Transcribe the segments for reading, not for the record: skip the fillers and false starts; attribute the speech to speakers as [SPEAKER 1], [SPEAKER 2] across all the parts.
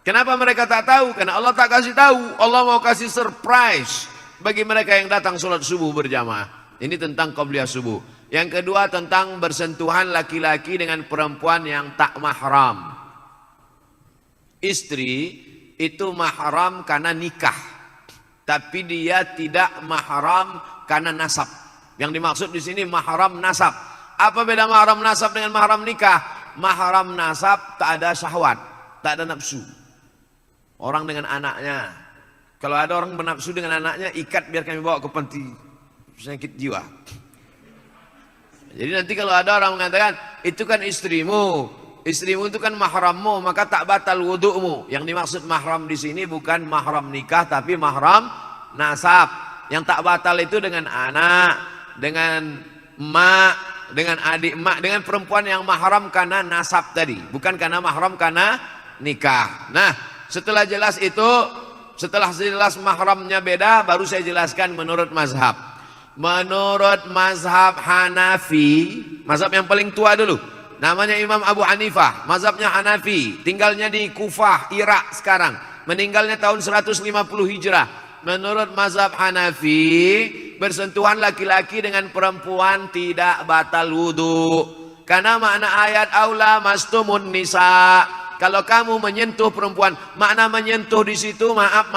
[SPEAKER 1] Kenapa mereka tak tahu? Karena Allah tak kasih tahu. Allah mau kasih surprise bagi mereka yang datang sholat subuh berjamaah. Ini tentang qabliyah subuh. Yang kedua tentang bersentuhan laki-laki dengan perempuan yang tak mahram. Istri itu mahram karena nikah, tapi dia tidak mahram karena nasab. Yang dimaksud di sini mahram nasab. Apa beda mahram nasab dengan mahram nikah? Mahram nasab tak ada syahwat, tak ada nafsu. Orang dengan anaknya, kalau ada orang bernafsu dengan anaknya, ikat biar kami bawa ke panti penyakit jiwa. Jadi nanti kalau ada orang mengatakan itu kan istrimu, istrimu itu kan mahrammu, maka tak batal wudhumu. Yang dimaksud mahram di sini bukan mahram nikah, tapi mahram nasab. Yang tak batal itu dengan anak, dengan emak, dengan adik emak, dengan perempuan yang mahram karena nasab tadi, bukan karena mahram karena nikah. Nah, setelah jelas itu, setelah jelas mahramnya beda, baru saya jelaskan menurut mazhab. Menurut mazhab Hanafi, mazhab yang paling tua dulu, namanya Imam Abu Hanifah, mazhabnya Hanafi, tinggalnya di Kufah, Irak sekarang, meninggalnya tahun 150 Hijrah. Menurut mazhab Hanafi, bersentuhan laki-laki dengan perempuan tidak batal wudhu, karena makna ayat aula mastumun nisa. Kalau kamu menyentuh perempuan, makna menyentuh di situ, maaf,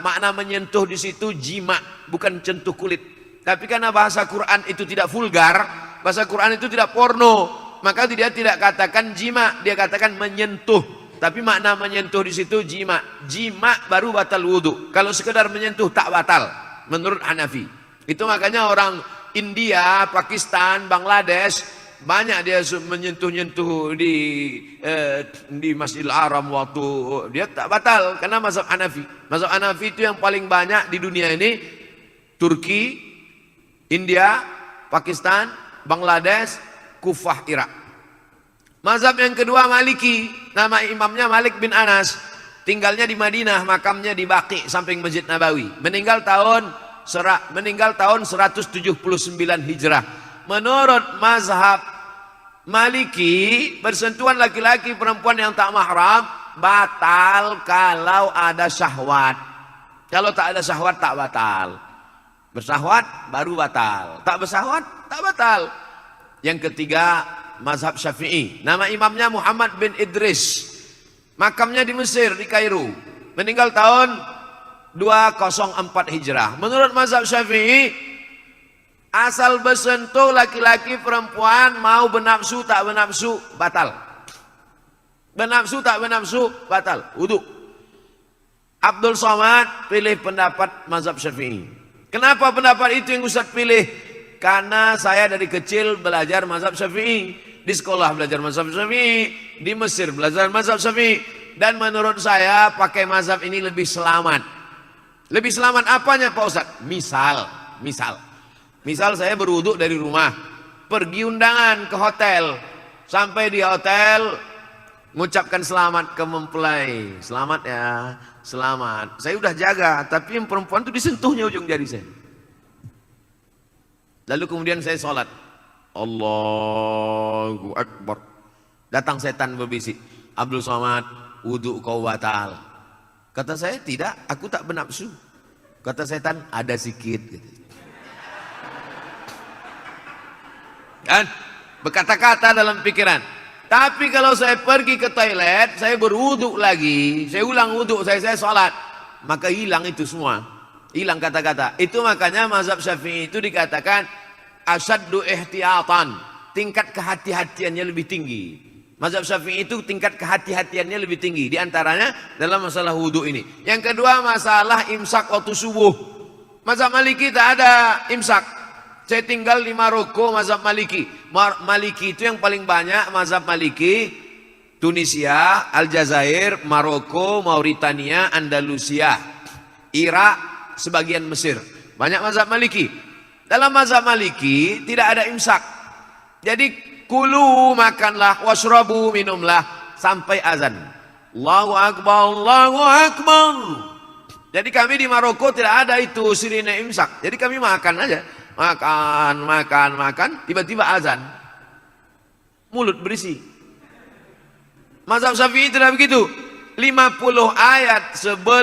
[SPEAKER 1] makna menyentuh di situ jima, bukan sentuh kulit. Tapi karena bahasa Quran itu tidak vulgar, bahasa Quran itu tidak porno, maka dia tidak katakan jima, dia katakan menyentuh. Tapi makna menyentuh di situ jima, jima baru batal wudhu. Kalau sekedar menyentuh tak batal, menurut Hanafi. Itu makanya orang India, Pakistan, Bangladesh banyak dia menyentuh-nyentuh di Masjidil Haram waktu dia tak batal karena mazhab Hanafi. Mazhab Hanafi itu yang paling banyak di dunia ini, Turki, India, Pakistan, Bangladesh, Kufah, Irak. Mazhab yang kedua Maliki, nama imamnya Malik bin Anas, tinggalnya di Madinah, makamnya di Baqi samping Masjid Nabawi. Meninggal tahun 179 Hijrah. Menurut mazhab Maliki, bersentuhan laki-laki perempuan yang tak mahram batal kalau ada syahwat. Kalau tak ada syahwat tak batal. Bersahwat baru batal. Tak bersahwat tak batal. Yang ketiga mazhab Syafi'i, nama imamnya Muhammad bin Idris, makamnya di Mesir, di Kairo. Meninggal tahun 204 Hijrah. Menurut mazhab Syafi'i, asal bersentuh laki-laki perempuan, mau bernafsu tak bernafsu batal. Bernafsu tak bernafsu batal wudu. Abdul Somad pilih pendapat mazhab Syafi'i. Kenapa pendapat itu yang Ustaz pilih? Karena saya dari kecil belajar mazhab Syafi'i, di sekolah belajar mazhab Syafi'i, di Mesir belajar mazhab Syafi'i, dan menurut saya pakai mazhab ini lebih selamat. Lebih selamat apanya Pak Ustaz? Misal saya berwudu dari rumah, pergi undangan ke hotel, sampai di hotel mengucapkan selamat ke mempelai, selamat ya, selamat. Saya udah jaga, tapi yang perempuan itu disentuhnya ujung jari saya. Lalu kemudian saya sholat, Allahu Akbar. Datang setan berbisik, Abdul Somad, wudu kau batal. Kata saya, tidak, aku tak bernafsu. Kata setan, ada sikit gitu. Kan berkata-kata dalam pikiran. Tapi kalau saya pergi ke toilet, saya berwudu lagi, saya ulang wudu, saya sholat, maka hilang itu semua, hilang kata-kata. Itu makanya mazhab Syafi'i itu dikatakan asyaddu ihtiyatan, tingkat kehati-hatiannya lebih tinggi. Mazhab Syafi'i itu tingkat kehati-hatiannya lebih tinggi, diantaranya dalam masalah wudu ini. Yang kedua masalah imsak waktu subuh. Mazhab Maliki tak ada imsak. Saya tinggal di Maroko, mazhab Maliki. Maliki itu yang paling banyak, mazhab Maliki, Tunisia, Aljazair, Maroko, Mauritania, Andalusia, Irak, sebagian Mesir. Banyak mazhab Maliki. Dalam mazhab Maliki tidak ada imsak. Jadi kulu makanlah, washrabu minumlah sampai azan. Allahu Akbar, Allahu Akbar. Jadi kami di Maroko tidak ada itu sirine imsak. Jadi kami makan aja. Makan, tiba-tiba azan, mulut berisi. Mazhab Syafi'i tidak begitu. 50 ayat sebelum